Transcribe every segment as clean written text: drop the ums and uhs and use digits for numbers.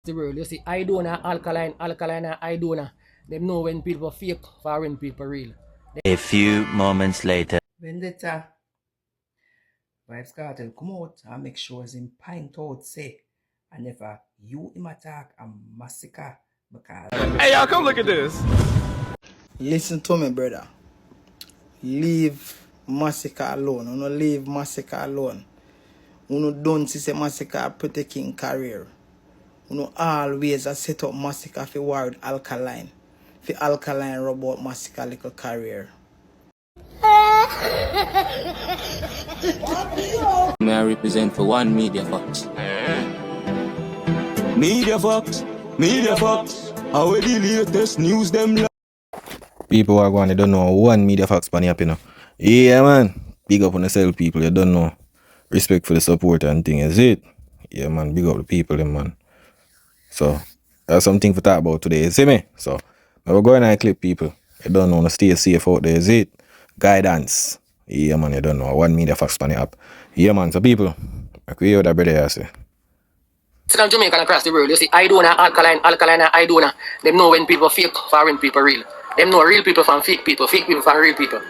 The world, you see, Aidonia, Alkaline, Alkaline, and Aidonia. Them know when people fake for when people real. A few moments later. Vendetta. Vibes Cartel come out and make sure him pint out say and never you him attack and massacre because Hey, y'all, come look at this. Listen to me, brother. Leave massacre alone. You no leave massacre alone. You no don't see massacre protecting career. You no always a set up massacre for war with Alkaline. For Alkaline rub out massacre little career. May I represent for one Media Fox? Media Fox, Media Fox. How the latest news them? People who are going, they don't know one Media Fox panny up, you know. Yeah, man. Big up on the cell people, you don't know. Respect for the support and thing, is it? Yeah, man. Big up the people, them, man. So, that's something to talk about today, you see me? So, we're going to clip people. You don't know, stay safe out there, is it? Guidance. Yeah, man, you don't know. One Media Fox panny up. Yeah, man. So, people, I can hear that brother, I say. Sit down Jamaican across the world, you see, Aidonia, Alkaline, Alkaline, and Aidonia. Them know when people fake for when people real. Them know real people from fake people from real people.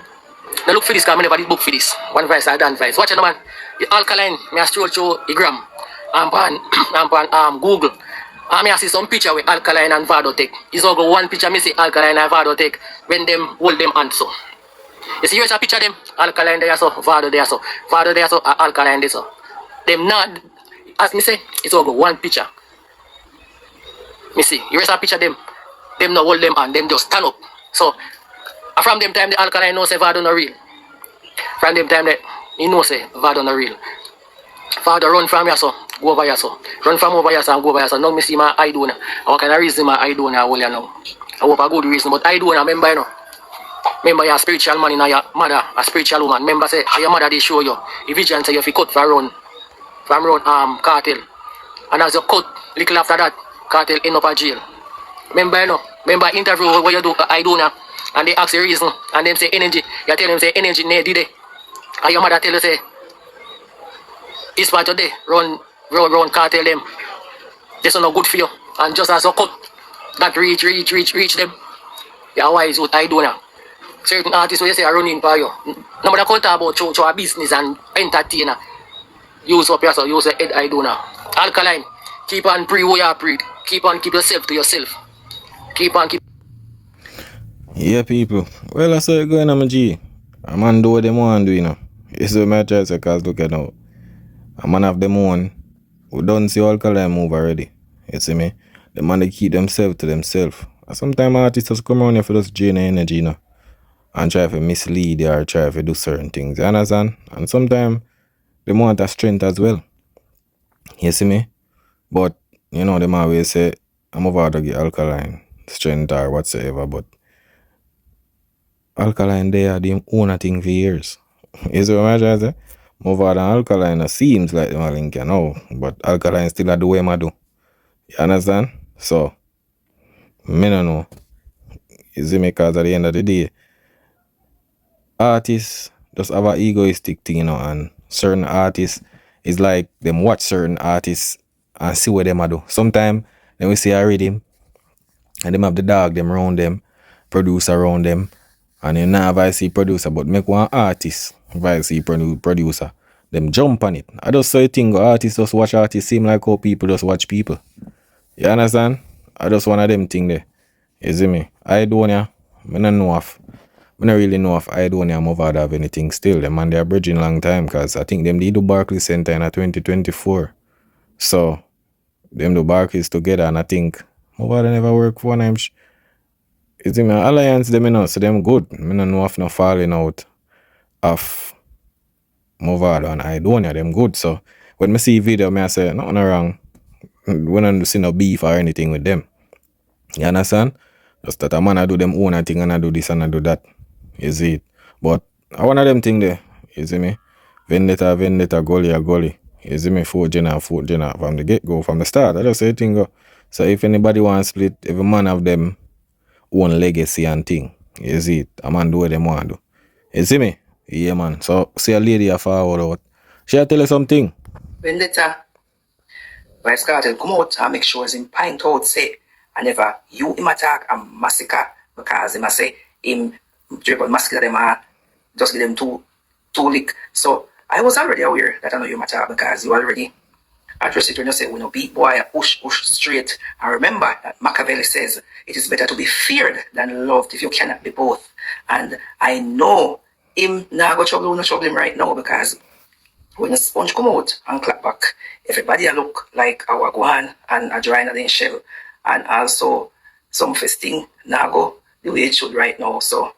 Now look for this, because I never did book for this. One vice or done vice. Watch it, man. The Alkaline, me a stroll through the gram. I'm on Google. I see some picture with Alkaline and Vado take. It's all go one picture, me see Alkaline and Vado take when them hold them hands so. You see, here's a picture of them. Alkaline there so, Vado there so. Vado there so, Alkaline there so. Them not, as me say, it's all go one picture. Me see, here's a picture of them. Them not hold them and them just stand up. So, from them time the Alkaline know say Vado not real. From them time that he know say Vado not real. Vado run from here so, go over here so. Run from over here so and go over here so. Now me see my Aidonia. What kind of reason my Aidonia hold you now? I hope a good reason, but Aidonia, remember you know. Remember you're a spiritual man in your mother, a spiritual woman. Remember say, your mother they show you. If you say you fi cut from cartel. And as you cut, little after that, cartel end up a jail. Remember you know, remember interview where you do Aidonia and they ask the reason and them say energy. You tell them say energy need it. And your mother tell you say, this part today, run cartel them. This is not good for you. And just as you cut, that reach them. You're wise with Aidonia. Certain artists will say are running for you. Nobody can talk about show a business and entertainer. Use up yourself, use your head Aidonia. Alkaline, keep on pre what you pre. Keep on keep yourself to yourself. Keep on keep. Yeah, people. Well, I saw it going on my G. A man do what them want to do, you know. It's what my try to say, cause look at now. A man have them own. We don't see Alkaline move already. You see me? The man they keep themselves to themselves. Sometimes artists just come around here for just drain energy, you know. And try to mislead you or try to do certain things. You understand? And sometimes they want a strength as well. You see me? But, you know, them always say, I'm over to get Alkaline strength or whatsoever, but Alkaline they are the own thing for years. You see what I'm trying to say? Over than Alkaline seems like them a link, you know, but Alkaline still a do what I do. You understand? So, me no know. You see me? Because at the end of the day, artists just have an egoistic thing, you know, and certain artists is like them watch certain artists and see what them a do. Sometimes then we see a rhythm and them have the dog them around them, producer around them, and you not vice producer, but make one artist vice producer. Them jump on it. I just say thing artists just watch artists seem like how people just watch people. You understand? I just one of them thing there. You see me? Aidonia, I don't know if I don't really know if Aidonia and Vado have anything still. Them and they are bridging long time because I think them they do Barclays Center in 2024. So them do Barclays together and I think Vado never work for them. It's in my alliance them, you know, so them good. I don't know if no falling out of Vado and Aidonia, them good. So when I see video, I say nothing wrong. We don't see no beef or anything with them. You understand? Just that a man I do them own thing and I do this and I do that. You see it? But I one of them thing there. You see me? Vendetta, goalie. You see me? 4 Jenna from the get-go, from the start. I just say thing go. So if anybody wants split, every man have them own legacy and thing. You see it? A man do what them want to do. You see me? Yeah, man. So see a lady a forward out. She'll tell you something. Vendetta. Vybz Kartel come out and make sure him point out say, and never you him attack and massacre because him a say him drip on massacre them and just give them two lick. So I was already aware that I know you attack because you already address it when you say we no beat boy push straight. And remember that Machiavelli says it is better to be feared than loved if you cannot be both. And I know him now go trouble him right now because when the sponge come out and clap back, everybody look like a wagwan and a dry in shell. And also some festing now go the way it should right now. So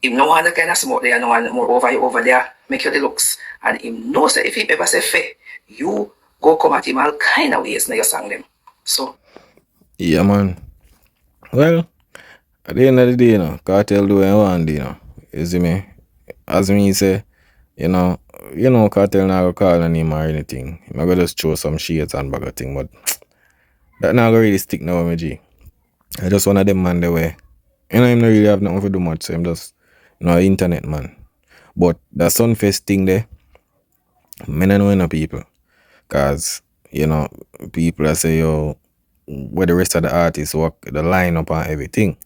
him no one kind of smoke there, no one more over there, make you the looks. And him know say if he ever say fair, you go come at him all kind of ways now you sang them. So Yeah, man. Well, at the end of the day, Cartel do what you want, You see me? As me say, Cartel not gonna call on him or anything. I'm gonna just throw some shades and bag of thing, but that not gonna really stick now, my G. I just one of them man the way. Him not really have nothing to do much, so I'm just, internet man. But the Sunfest thing there, me not know people. Cause, people that say, yo, where the rest of the artists work, the lineup and everything.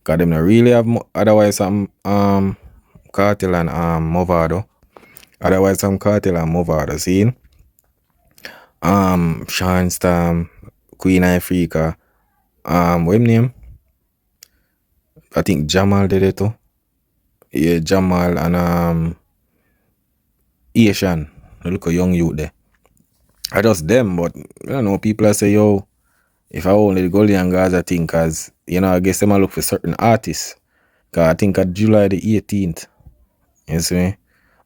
Cause them not really have otherwise some Cartel and Vado. Otherwise some Cartel and Vado, see? Sean Storm, Queen Africa, what him name? I think Jamal did it too. Yeah, Jamal and Asian. Look a young youth there. I just them, but people that say, yo, if I only the Gully and Gaza thing, cause I guess them look for certain artists. Cause I think at July the 18th. You see me?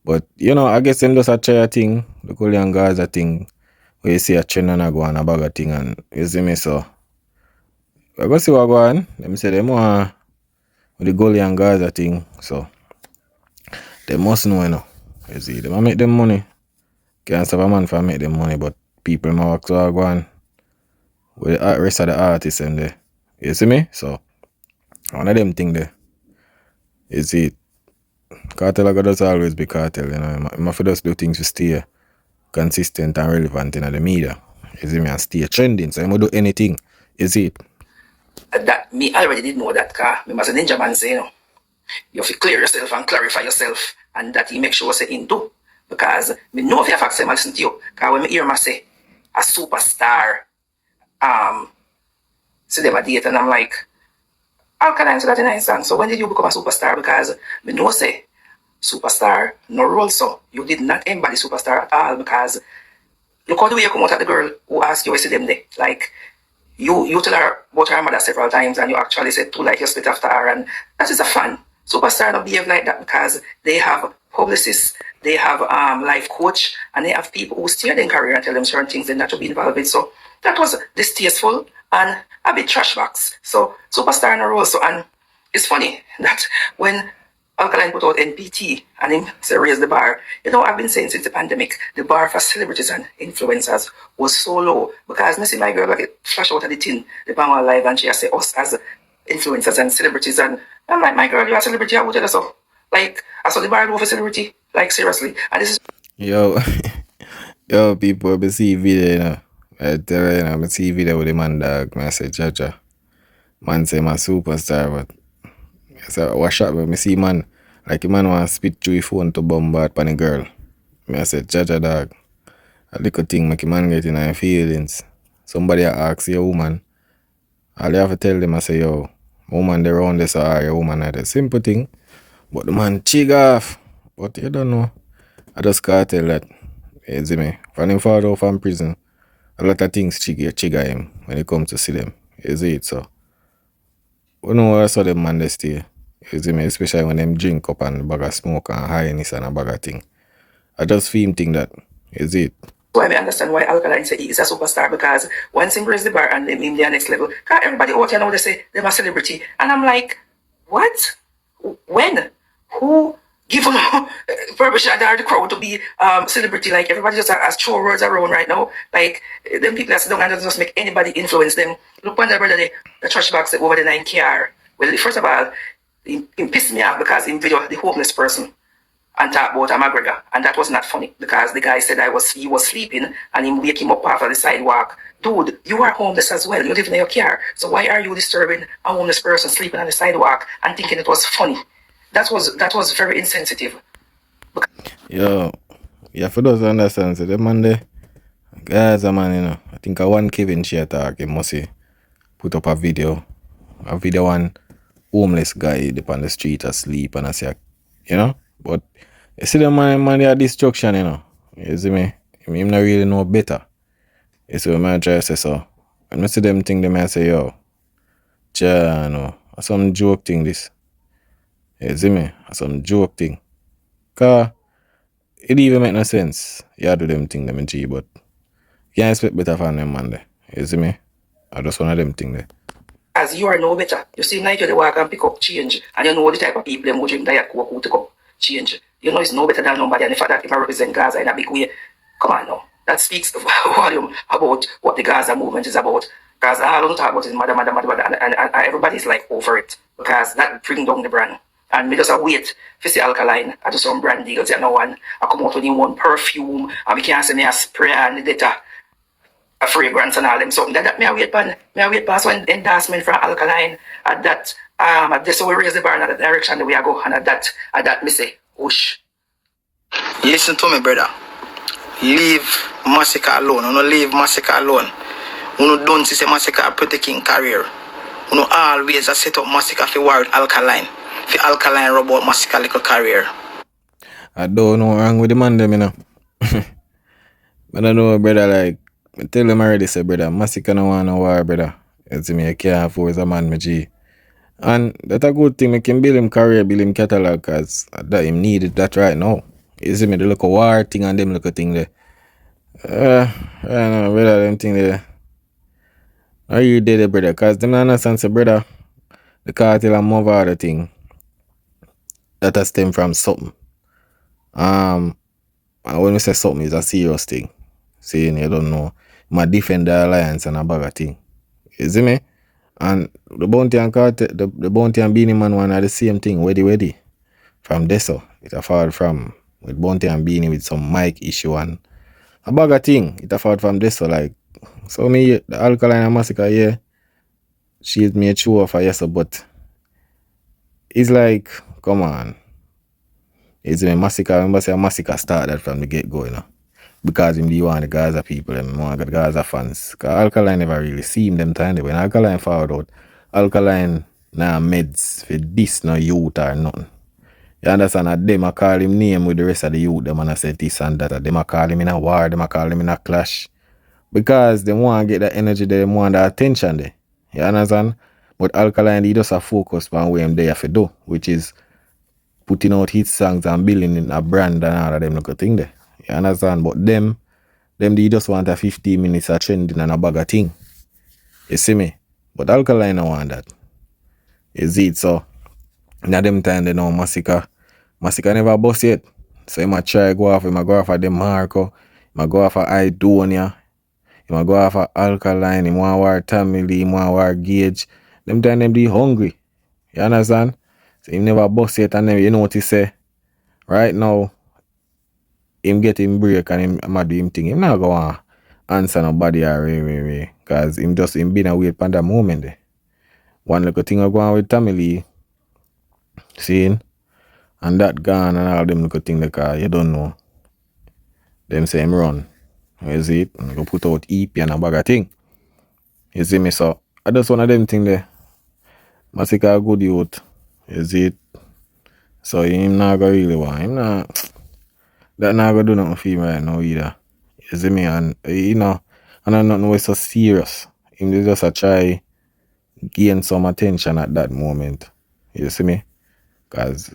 But I guess them just a try a thing, the Gully and Gaza thing, where you see a trend and I go on a bag of thing and you see me, so I go see what go on. Let me say them want with the Gully and Gaza thing, so they must know, You see, they make them money. Can't stop a man for make them money, but people might work so go on with the rest of the artists and there. You see me? So one of them thing there. You see, Cartel I just always be Cartel, I must just do things to stay consistent and relevant in the media. You see me, and stay trending. So I'm gonna do anything. You see it? that me already did know that car. Me must a ninja man say, you have to clear yourself and clarify yourself, and that he make sure say in do. Because me know if you have to listen to you. Because when me hear me say a superstar, see them a date, and I'm like, Alkaline to that in song. So when did you become a superstar? Because me know say superstar no role, so you did not embody superstar at all. Because look how the way you come out at the girl who asked you to see them there. Like you tell her about her mother several times, and you actually said to like you split after her, and that is a fan. Superstar don't behave like that because they have publicists, they have life coach, and they have people who steer their career and tell them certain things they're not to be involved with. So that was distasteful and a bit trash box. So superstar in a role. So and it's funny that when Alkaline put out NPT and him say raise the bar. I've been saying since the pandemic, the bar for celebrities and influencers was so low because I see my girl like flash out of the tin, the Bangla Live, and she say us as influencers and celebrities, and I'm like, my girl, you're a celebrity, I would tell her so. Like, I saw the bar low for celebrity, like seriously. And this is Yo, people, I see video, I tell you, I see video with the man dog, I say, Jaja. Man say, I'm a superstar, but I say, watch out, but I see man, like a man want to spit through his phone to bombard on a girl. I say, Jaja dog, a little thing make a man get in her feelings. Somebody asks your woman, all you have to tell them, I say, yo, woman, they're around this, or your woman, are the simple thing. But the man chig off. But you don't know. I just can't tell that. You see me? When him fall out from prison, a lot of things trigger him when he comes to see them. You see it? So, we know I saw them man they stay. You see me? Especially when them drink up and a bag of smoke and highness and a bag of thing. I just feel him think that. You see it? So I may understand why Alkaline say he is a superstar, because once he raise the bar and them in their next level, because everybody out here now they say they're a celebrity. And I'm like, what? When? Who give permission to the crowd to be celebrity? Like everybody just has throw words around right now. Like them people that sit down and just make anybody influence them. Look on the brother the trash box over the 9KR. Well, first of all, he pissed me off because he video the homeless person. and talk about a McGregor. And that was not funny because the guy said he was sleeping and he wake him up off of the sidewalk. Dude, you are homeless as well. You live in your car. So why are you disturbing a homeless person sleeping on the sidewalk and thinking it was funny? That was very insensitive. Yo, yeah, for those who understand, so the man there, guys, a man, you know, I think a one Kevin share talk, he must say, put up a video one homeless guy up on the street asleep and I say, you know, but you see the man they are destruction, you know, you see me, him not really know better. You see what I try to say so. When I see them thing, they may say, yo, you know, some joke thing this. You see me, some joke thing. Cause it even make no sense. You do them thing them in G, but you can't expect better from them man there. You see me? I just one of them thing there. As you are no better. You seem like you walk and pick up change. And you know the type of people them who drink Diet Coke who take up change. You know it's no better than nobody. And the fact that if I represent Gaza in a big way, come on now. That speaks volume about what the Gaza movement is about. Because all I don't talk about is mother, and everybody's like over it. Because that bring down the brand. And me just wait for see Alkaline. I do some brand deals and no one. I come out with one perfume and we can't say me a spray and the data. A fragrance and all them something that me I wait past one endorsement from Alkaline at that so we raise the bar in that direction that we are go and at that me say whoosh. Listen to me, brother. Leave Massacre alone. You don't leave Massacre alone. You don't see Massacre protecting career. You always set up Massacre for war with Alkaline. For Alkaline rub out Massacre little career. I don't know what's wrong with the man them, you know. But I know, brother, like, I tell them already, say, brother, Massacre no want no war, brother. You see me, I can't force a man, my G. And that's a good thing, I can build him career, build him catalog, because that him needed that right now. You see me, the local war thing and them local thing there. I know, brother, them thing there. Are you dead, brother? Because them not understand, say, brother, the cartel and more other thing, that has stem from something. And when we say something, it's a serious thing. Saying you don't know, my defend the alliance and a bag of thing. You see me? And the bounty and cartel, the bounty and Beanie Man one are the same thing, weddy. From Deso, it a fall from with bounty and Beanie with some mic issue and a bag of thing. It a fall from Deso, like so me the Alkaline and Massacre, yeah, she's made true of her, yes, but it's like, come on. It's a Massacre, remember say a Massacre started from the get-go, you know. Because him be one of the Gaza people and one of the Gaza fans. Because Alkaline never really see him them time. When Alkaline found out, Alkaline nah meds for this no youth or nothing. You understand? That them a call him name with the rest of the youth. Them and I say this and that. Them a call him in a war. Them a call him in a clash. Because they want to get that energy there. They want the attention there. You understand? But Alkaline, he just a focus on what him there for do. Which is putting out hit songs and building in a brand and all of them look a thing there. You understand? But them they just want a 15 minutes of trending and a bag of thing. You see me? But Alkaline don't want that. You see it? So now them time they know Massacre never bust yet. So he might try go off, he might go off of them Marco, he might go off of Aidonia, he might go off of Alkaline, he want war Tamili, he want war Gauge. Them time them be hungry. You understand? So he never bust yet and then you know what he say? Right now, him get him break and him mad do him thing. Him not go on answer nobody or because him been away at that moment there. One little thing I go on with Tamili, seeing, and that gone and all them little thing because you don't know. Them say him run. You see it? And go put out EP and a bag of thing. You see me? So I just one of them thing there. Massacre good youth. You see it? So him not go really want. Him not that not gonna do nothing for him right now either. You see me? And you know, and I don't know it's so serious. Him just a try gain some attention at that moment. You see me? Cause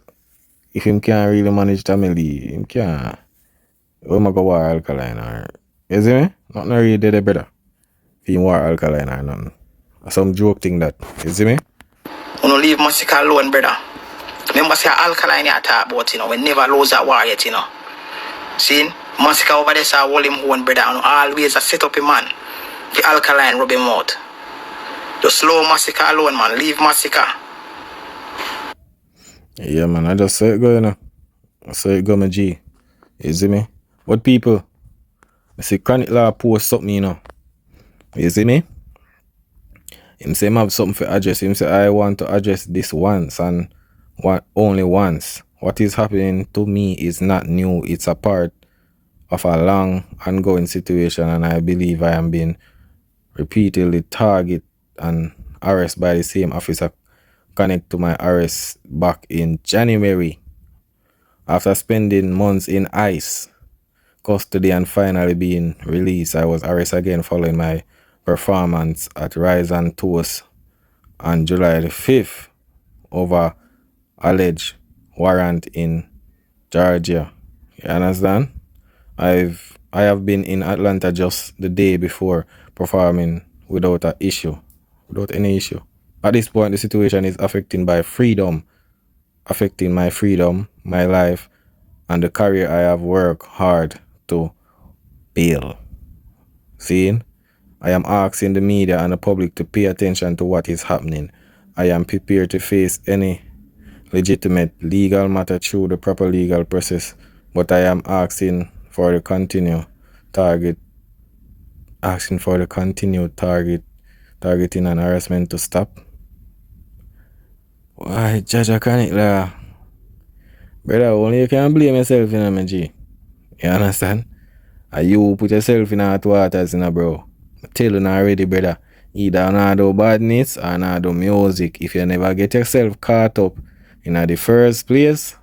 if him can't really manage Tamili, him can't. When I go war Alkaline or you see me? Nothing really did it better. If him war Alkaline or nothing. Some joke thing that. You see me? You don't leave Massacre alone, brother. Remember say Alkaline you talk about, you know, we never lose that war yet, you know. See, Massacre over there say hold him own, brother, and always a set up a man. The Alkaline rub him out. Just slow Massacre alone, man. Leave Massacre. Yeah, man, I just say it go, you know. So it go my G. You see me? But people, I see Chronic Law post something, you know. You see me? Him say him have something for address. Him say I want to address this once and only once. What is happening to me is not new. It's a part of a long ongoing situation, and I believe I am being repeatedly targeted and arrested by the same officer connect to my arrest back in January. After spending months in ICE custody and finally being released, I was arrested again following my performance at Rise and Toast on July the 5th over alleged warrant in Georgia. You understand? I have been in Atlanta just the day before performing without any issue. At this point, the situation is affecting my freedom, my life, and the career I have worked hard to build. Seeing? I am asking the media and the public to pay attention to what is happening. I am prepared to face any legitimate legal matter through the proper legal process, but I am asking for the continued targeting and harassment to stop. Why, Judge, I can't, brother, only you can blame yourself, you know, my G. You understand? And you put yourself in hot waters, you know, bro. I tell you already, brother. Either not do badness or not do music. If you never get yourself caught up in the first place,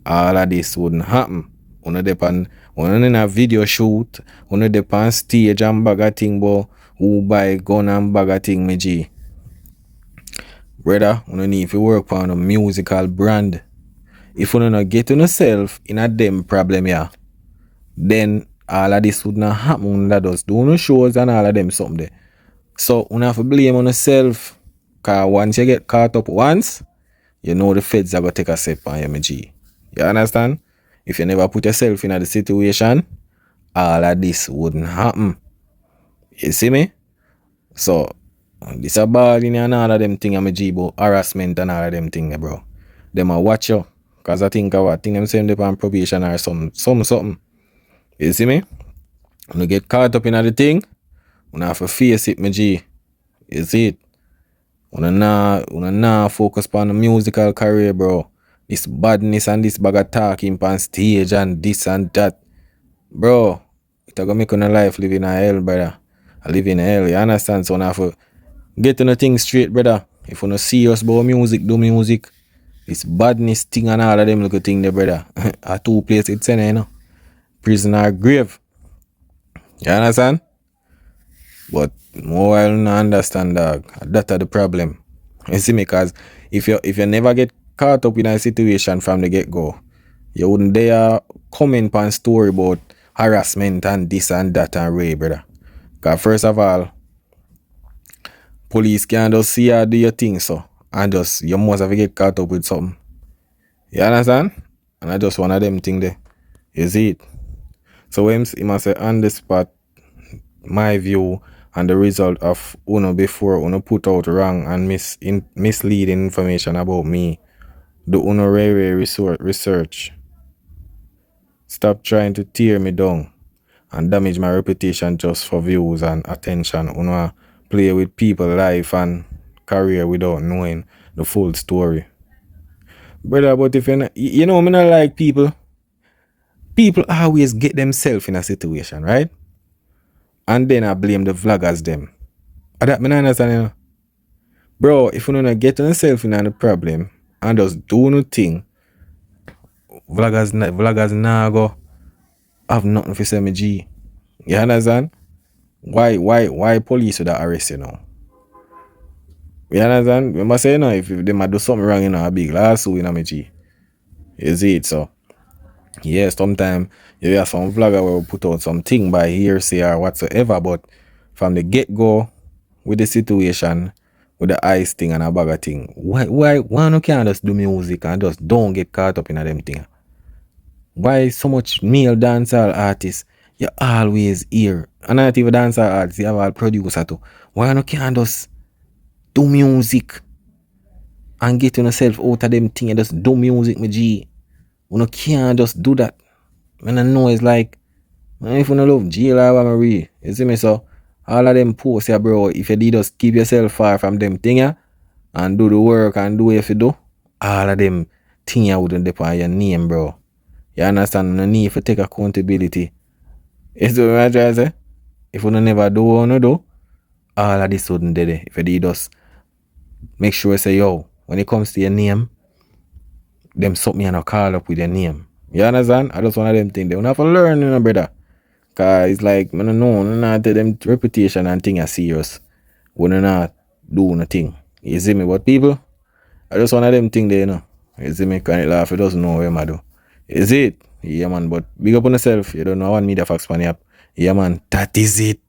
all of this wouldn't happen. When in a video shoot, when you on stage and bag a thing, but who buy gun and bag a thing, my G. Brother, you need to work on a musical brand. If you don't get on yourself in a them problem, yeah, then all of this would not happen. That does do no shows and all of them something there. So you have to blame on yourself. Cause once you get caught up once, you know the feds are gonna take a step on you, my G. You understand? If you never put yourself in a situation, all of this wouldn't happen. You see me? So this a bad in and all of them thing, my G, about harassment and all of them thing, bro. Them a watch you. Cause I think them send them on probation or something. You see me? When you get caught up in the thing, you have to face it, my G. You see it? When you focus on the musical career, bro. This badness and this bag of talking on stage and this and that. Bro, it's gonna make your life live in a hell, brother. I live in hell, you understand? So you have to get on the thing straight, brother. If you don't see us about music, do music. This badness thing and all of them little thing there, brother. A two places it's in, you know. Prison or grave. You understand? But more I don't understand, dog. That's the problem. You see me? Because if you never get caught up in a situation from the get-go, you wouldn't dare comment on story about harassment and this and that and rape, brother. Because first of all, police can't just see you do your thing, so. And just, you must have to get caught up with something. You understand? And I just one of them thing there. You see it? So he must say on the spot, my view and the result of Uno before Uno put out wrong and misleading information about me. Do Uno research. Stop trying to tear me down and damage my reputation just for views and attention. Uno play with people's life and career without knowing the full story. Brother, but if you know, me not like people always get themselves in a situation, right? And then I blame the vloggers them. That me not understand, you know? Bro, if you don't get yourself in a problem and just do nothing, vloggers nah go have nothing for say me G. You understand? Why police would arrest you now? You understand? You must say, you know, if they might do something wrong, you know, a big lawsuit, you know, me G. You see it, so. Yes, sometimes you have some vlogger will put out something by hearsay or whatsoever, but from the get-go with the situation, with the ice thing and a bag of thing, why no can't just do music and just don't get caught up in them thing? Why so much male dancehall artists you always hear? And not even dancehall artists, you have all producer too. Why no can't just do music and get yourself out of them thing and just do music, my G? You can't just do that. Man, I know it's like, man, if you don't love jail or what, real. You see me? So, all of them posts here, bro, if you did just keep yourself far from them thing here and do the work and do what you do, all of them thing here wouldn't depend on your name, bro. You understand? No need to take accountability. You see what I'm trying to say? If you don't never do what you do, all of this wouldn't do it. If you did just make sure you say, yo, when it comes to your name, them something you not call up with your name. You understand? I just one of them things. They don't have to learn, you know, brother. Cause it's like, man, no, not tell them reputation and thing are serious. We not do nothing. You see me? But people, I just one of them thing there, you know. You see me? Can it laugh? It doesn't know what I do. Is it? Yeah, man. But big up on yourself. You don't know one media facts pan up. Yeah, man. That is it.